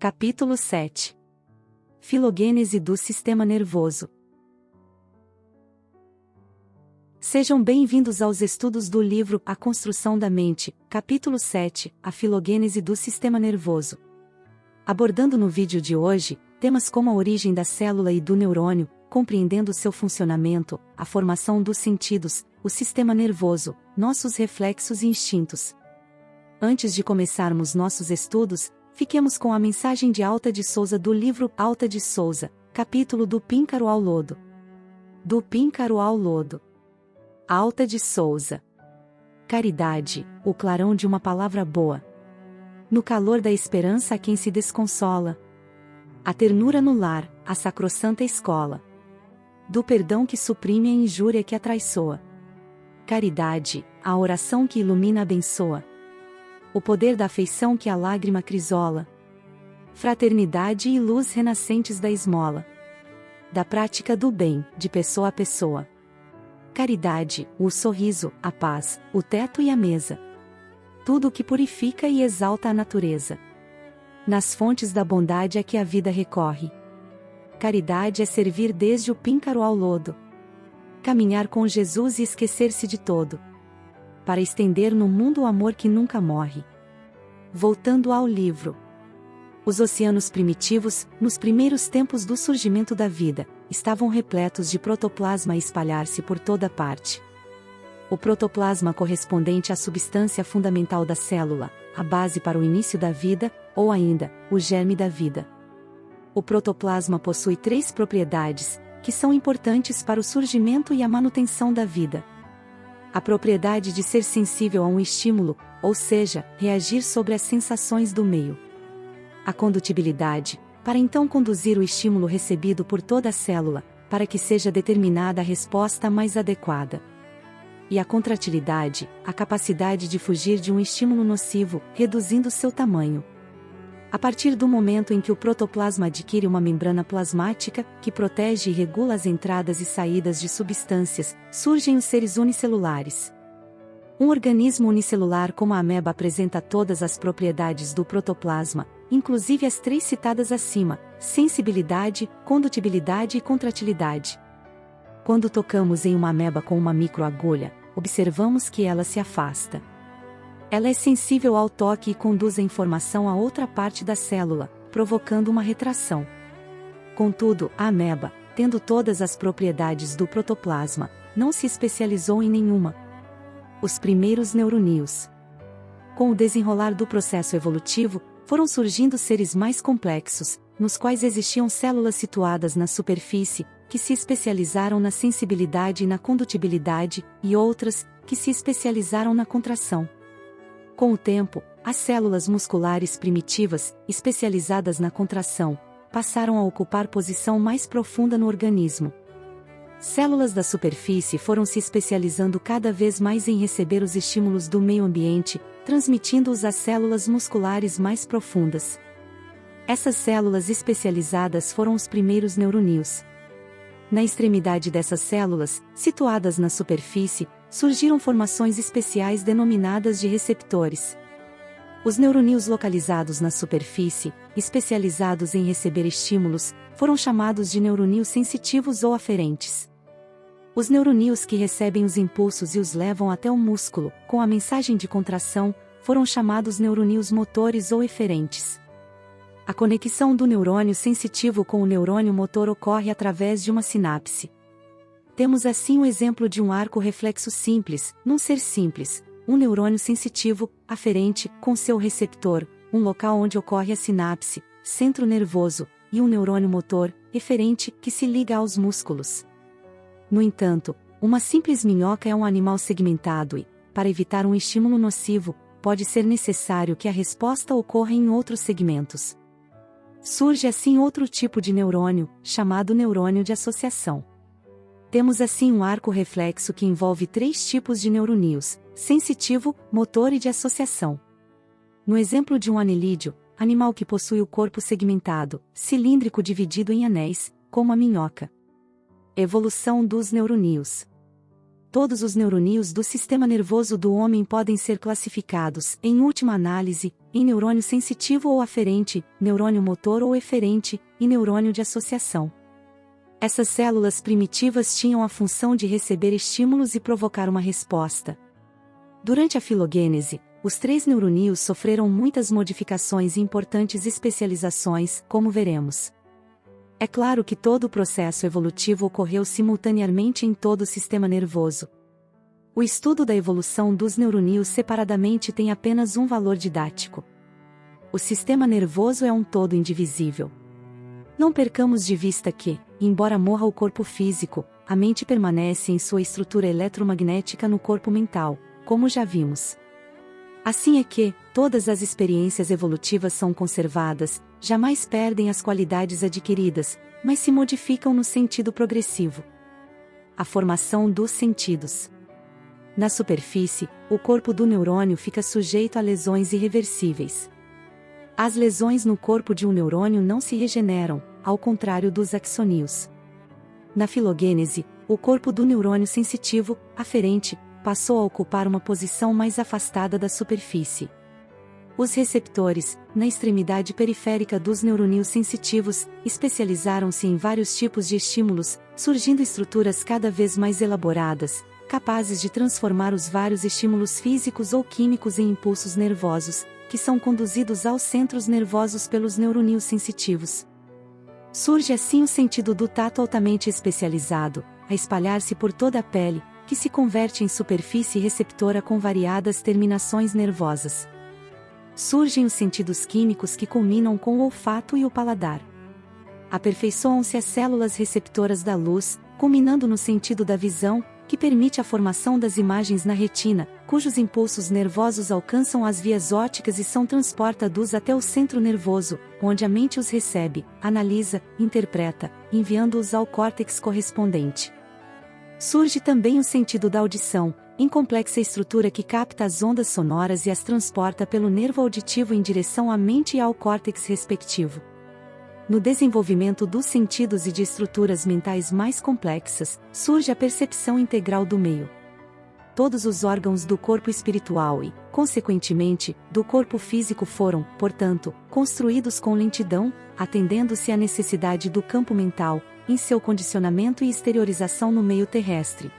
Capítulo 7. Filogênese do sistema nervoso. Sejam bem-vindos aos estudos do livro A Construção da Mente, capítulo 7, A Filogênese do Sistema Nervoso. Abordando no vídeo de hoje, temas como a origem da célula e do neurônio, compreendendo seu funcionamento, a formação dos sentidos, o sistema nervoso, nossos reflexos e instintos. Antes de começarmos nossos estudos, fiquemos com a mensagem de Alta de Souza do livro Alta de Souza, capítulo do Píncaro ao Lodo. Do Píncaro ao Lodo. Alta de Souza. Caridade, o clarão de uma palavra boa. No calor da esperança a quem se desconsola. A ternura no lar, a sacrossanta escola. Do perdão que suprime a injúria que atraiçoa. Caridade, a oração que ilumina e abençoa. O poder da afeição que a lágrima crisola. Fraternidade e luz renascentes da esmola. Da prática do bem, de pessoa a pessoa. Caridade, o sorriso, a paz, o teto e a mesa. Tudo o que purifica e exalta a natureza. Nas fontes da bondade é que a vida recorre. Caridade é servir desde o píncaro ao lodo. Caminhar com Jesus e esquecer-se de todo. Para estender no mundo o amor que nunca morre. Voltando ao livro. Os oceanos primitivos, nos primeiros tempos do surgimento da vida, estavam repletos de protoplasma a espalhar-se por toda parte. O protoplasma correspondente à substância fundamental da célula, a base para o início da vida, ou ainda, o germe da vida. O protoplasma possui 3 propriedades, que são importantes para o surgimento e a manutenção da vida. A propriedade de ser sensível a um estímulo, ou seja, reagir sobre as sensações do meio. A condutibilidade, para então conduzir o estímulo recebido por toda a célula, para que seja determinada a resposta mais adequada. E a contratilidade, a capacidade de fugir de um estímulo nocivo, reduzindo seu tamanho. A partir do momento em que o protoplasma adquire uma membrana plasmática, que protege e regula as entradas e saídas de substâncias, surgem os seres unicelulares. Um organismo unicelular como a ameba apresenta todas as propriedades do protoplasma, inclusive as 3 citadas acima: sensibilidade, condutibilidade e contratilidade. Quando tocamos em uma ameba com uma microagulha, observamos que ela se afasta. Ela é sensível ao toque e conduz a informação a outra parte da célula, provocando uma retração. Contudo, a ameba, tendo todas as propriedades do protoplasma, não se especializou em nenhuma. Os primeiros neuroníos. Com o desenrolar do processo evolutivo, foram surgindo seres mais complexos, nos quais existiam células situadas na superfície, que se especializaram na sensibilidade e na condutibilidade, e outras, que se especializaram na contração. Com o tempo, as células musculares primitivas, especializadas na contração, passaram a ocupar posição mais profunda no organismo. Células da superfície foram se especializando cada vez mais em receber os estímulos do meio ambiente, transmitindo-os às células musculares mais profundas. Essas células especializadas foram os primeiros neuroníos. Na extremidade dessas células, situadas na superfície, surgiram formações especiais denominadas de receptores. Os neuroníos localizados na superfície, especializados em receber estímulos, foram chamados de neuroníos sensitivos ou aferentes. Os neuroníos que recebem os impulsos e os levam até o músculo, com a mensagem de contração, foram chamados neuroníos motores ou eferentes. A conexão do neurônio sensitivo com o neurônio motor ocorre através de uma sinapse. Temos assim o exemplo de um arco reflexo simples, num ser simples, um neurônio sensitivo, aferente, com seu receptor, um local onde ocorre a sinapse, centro nervoso, e um neurônio motor, eferente, que se liga aos músculos. No entanto, uma simples minhoca é um animal segmentado e, para evitar um estímulo nocivo, pode ser necessário que a resposta ocorra em outros segmentos. Surge assim outro tipo de neurônio, chamado neurônio de associação. Temos assim um arco reflexo que envolve 3 tipos de neuroníos: sensitivo, motor e de associação. No exemplo de um anelídeo, animal que possui o corpo segmentado, cilíndrico dividido em anéis, como a minhoca. Evolução dos neuroníos. Todos os neuroníos do sistema nervoso do homem podem ser classificados, em última análise, em neurônio sensitivo ou aferente, neurônio motor ou eferente, e neurônio de associação. Essas células primitivas tinham a função de receber estímulos e provocar uma resposta. Durante a filogênese, os 3 neuronídeos sofreram muitas modificações e importantes especializações, como veremos. É claro que todo o processo evolutivo ocorreu simultaneamente em todo o sistema nervoso. O estudo da evolução dos neuronídeos separadamente tem apenas um valor didático. O sistema nervoso é um todo indivisível. Não percamos de vista que, embora morra o corpo físico, a mente permanece em sua estrutura eletromagnética no corpo mental, como já vimos. Assim é que, todas as experiências evolutivas são conservadas, jamais perdem as qualidades adquiridas, mas se modificam no sentido progressivo. A formação dos sentidos. Na superfície, o corpo do neurônio fica sujeito a lesões irreversíveis. As lesões no corpo de um neurônio não se regeneram, ao contrário dos axônios. Na filogênese, o corpo do neurônio sensitivo, aferente, passou a ocupar uma posição mais afastada da superfície. Os receptores, na extremidade periférica dos neuronídeos sensitivos, especializaram-se em vários tipos de estímulos, surgindo estruturas cada vez mais elaboradas, capazes de transformar os vários estímulos físicos ou químicos em impulsos nervosos, que são conduzidos aos centros nervosos pelos neuronídeos sensitivos. Surge assim o sentido do tato altamente especializado, a espalhar-se por toda a pele, que se converte em superfície receptora com variadas terminações nervosas. Surgem os sentidos químicos que culminam com o olfato e o paladar. Aperfeiçoam-se as células receptoras da luz, culminando no sentido da visão, que permite a formação das imagens na retina, cujos impulsos nervosos alcançam as vias ópticas e são transportados até o centro nervoso, onde a mente os recebe, analisa, interpreta, enviando-os ao córtex correspondente. Surge também o sentido da audição, em complexa estrutura que capta as ondas sonoras e as transporta pelo nervo auditivo em direção à mente e ao córtex respectivo. No desenvolvimento dos sentidos e de estruturas mentais mais complexas, surge a percepção integral do meio. Todos os órgãos do corpo espiritual e, consequentemente, do corpo físico foram, portanto, construídos com lentidão, atendendo-se à necessidade do campo mental, em seu condicionamento e exteriorização no meio terrestre.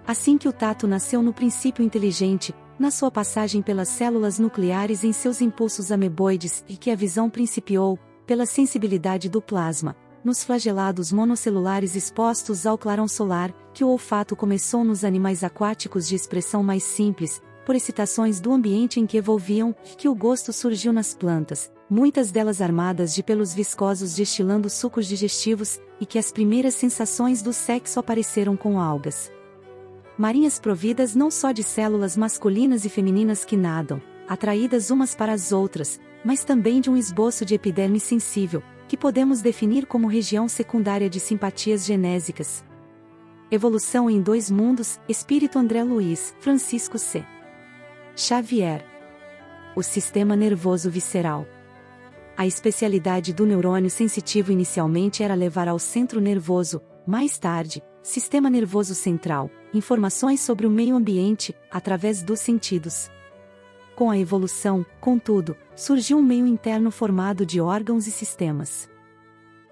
Assim que o tato nasceu no princípio inteligente, na sua passagem pelas células nucleares em seus impulsos ameboides, e que a visão principiou, pela sensibilidade do plasma, nos flagelados monocelulares expostos ao clarão solar, que o olfato começou nos animais aquáticos de expressão mais simples, por excitações do ambiente em que evolviam, que o gosto surgiu nas plantas, muitas delas armadas de pelos viscosos destilando sucos digestivos, e que as primeiras sensações do sexo apareceram com algas marinhas providas não só de células masculinas e femininas que nadam, atraídas umas para as outras, mas também de um esboço de epiderme sensível, que podemos definir como região secundária de simpatias genésicas. Evolução em Dois Mundos, Espírito André Luiz, Francisco C. Xavier. O sistema nervoso visceral. A especialidade do neurônio sensitivo inicialmente era levar ao centro nervoso, mais tarde, sistema nervoso central, informações sobre o meio ambiente, através dos sentidos. Com a evolução, contudo, surgiu um meio interno formado de órgãos e sistemas.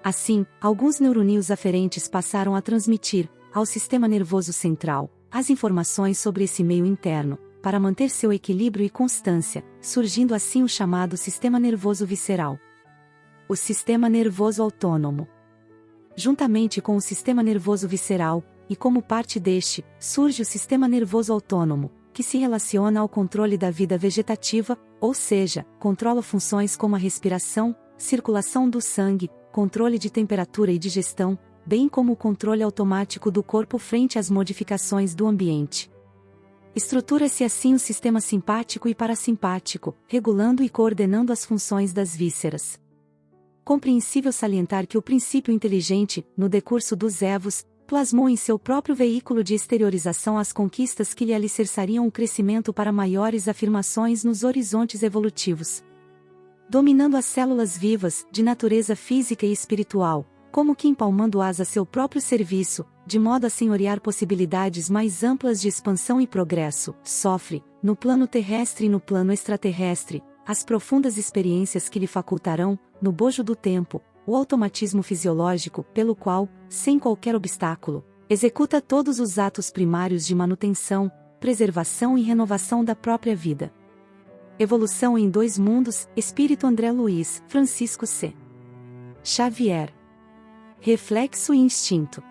Assim, alguns neuronídeos aferentes passaram a transmitir, ao sistema nervoso central, as informações sobre esse meio interno, para manter seu equilíbrio e constância, surgindo assim o chamado sistema nervoso visceral. O sistema nervoso autônomo. Juntamente com o sistema nervoso visceral, e como parte deste, surge o sistema nervoso autônomo, que se relaciona ao controle da vida vegetativa, ou seja, controla funções como a respiração, circulação do sangue, controle de temperatura e digestão, bem como o controle automático do corpo frente às modificações do ambiente. Estrutura-se assim o sistema simpático e parasimpático, regulando e coordenando as funções das vísceras. Compreensível salientar que o princípio inteligente, no decurso dos evos, plasmou em seu próprio veículo de exteriorização as conquistas que lhe alicerçariam o crescimento para maiores afirmações nos horizontes evolutivos. Dominando as células vivas, de natureza física e espiritual, como que empalmando-as a seu próprio serviço, de modo a senhorear possibilidades mais amplas de expansão e progresso, sofre, no plano terrestre e no plano extraterrestre, as profundas experiências que lhe facultarão, no bojo do tempo, o automatismo fisiológico pelo qual, sem qualquer obstáculo, executa todos os atos primários de manutenção, preservação e renovação da própria vida. Evolução em Dois Mundos, Espírito André Luiz, Francisco C. Xavier. Reflexo e instinto.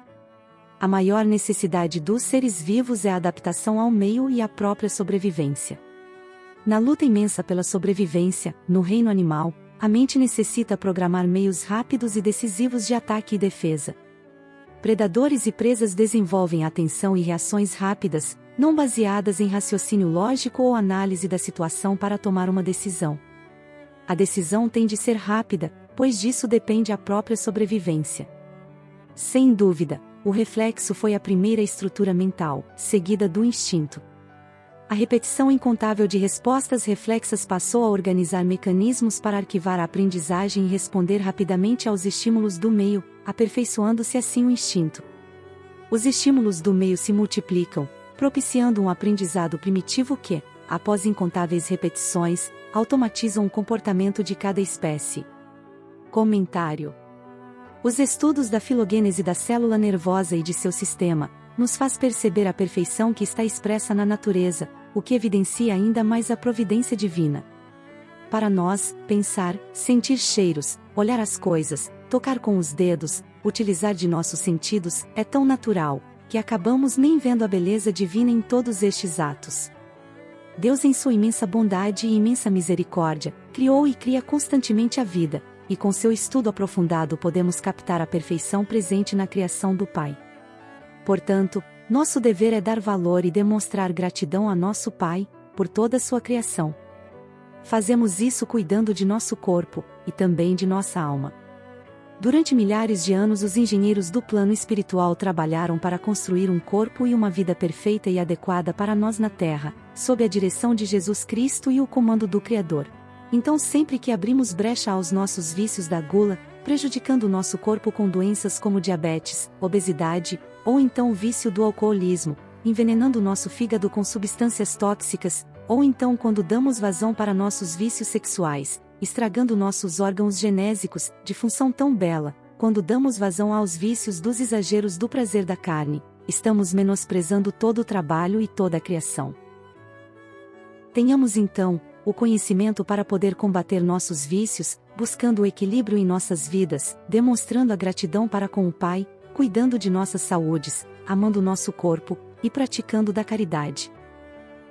A maior necessidade dos seres vivos é a adaptação ao meio e à própria sobrevivência. Na luta imensa pela sobrevivência, no reino animal, a mente necessita programar meios rápidos e decisivos de ataque e defesa. Predadores e presas desenvolvem atenção e reações rápidas, não baseadas em raciocínio lógico ou análise da situação para tomar uma decisão. A decisão tem de ser rápida, pois disso depende a própria sobrevivência. Sem dúvida, o reflexo foi a primeira estrutura mental, seguida do instinto. A repetição incontável de respostas reflexas passou a organizar mecanismos para arquivar a aprendizagem e responder rapidamente aos estímulos do meio, aperfeiçoando-se assim o instinto. Os estímulos do meio se multiplicam, propiciando um aprendizado primitivo que, após incontáveis repetições, automatizam o comportamento de cada espécie. Comentário. Os estudos da filogênese da célula nervosa e de seu sistema, nos faz perceber a perfeição que está expressa na natureza, o que evidencia ainda mais a providência divina. Para nós, pensar, sentir cheiros, olhar as coisas, tocar com os dedos, utilizar de nossos sentidos, é tão natural, que acabamos nem vendo a beleza divina em todos estes atos. Deus, em sua imensa bondade e imensa misericórdia, criou e cria constantemente a vida, e com seu estudo aprofundado podemos captar a perfeição presente na criação do Pai. Portanto, nosso dever é dar valor e demonstrar gratidão a nosso Pai, por toda a sua criação. Fazemos isso cuidando de nosso corpo, e também de nossa alma. Durante milhares de anos os engenheiros do plano espiritual trabalharam para construir um corpo e uma vida perfeita e adequada para nós na Terra, sob a direção de Jesus Cristo e o comando do Criador. Então sempre que abrimos brecha aos nossos vícios da gula, prejudicando o nosso corpo com doenças como diabetes, obesidade, ou então o vício do alcoolismo, envenenando o nosso fígado com substâncias tóxicas, ou então quando damos vazão para nossos vícios sexuais, estragando nossos órgãos genésicos, de função tão bela, quando damos vazão aos vícios dos exageros do prazer da carne, estamos menosprezando todo o trabalho e toda a criação. Tenhamos então o conhecimento para poder combater nossos vícios, buscando o equilíbrio em nossas vidas, demonstrando a gratidão para com o Pai, cuidando de nossas saúdes, amando nosso corpo, e praticando da caridade.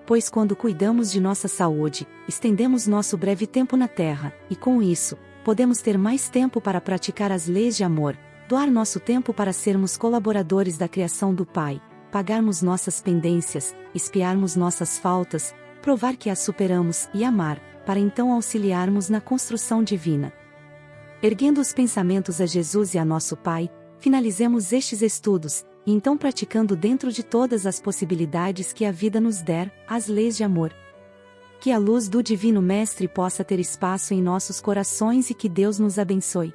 Pois quando cuidamos de nossa saúde, estendemos nosso breve tempo na Terra, e com isso, podemos ter mais tempo para praticar as leis de amor, doar nosso tempo para sermos colaboradores da criação do Pai, pagarmos nossas pendências, expiarmos nossas faltas, provar que as superamos e amar, para então auxiliarmos na construção divina. Erguendo os pensamentos a Jesus e a nosso Pai, finalizemos estes estudos, e então praticando dentro de todas as possibilidades que a vida nos der, as leis de amor. Que a luz do Divino Mestre possa ter espaço em nossos corações e que Deus nos abençoe.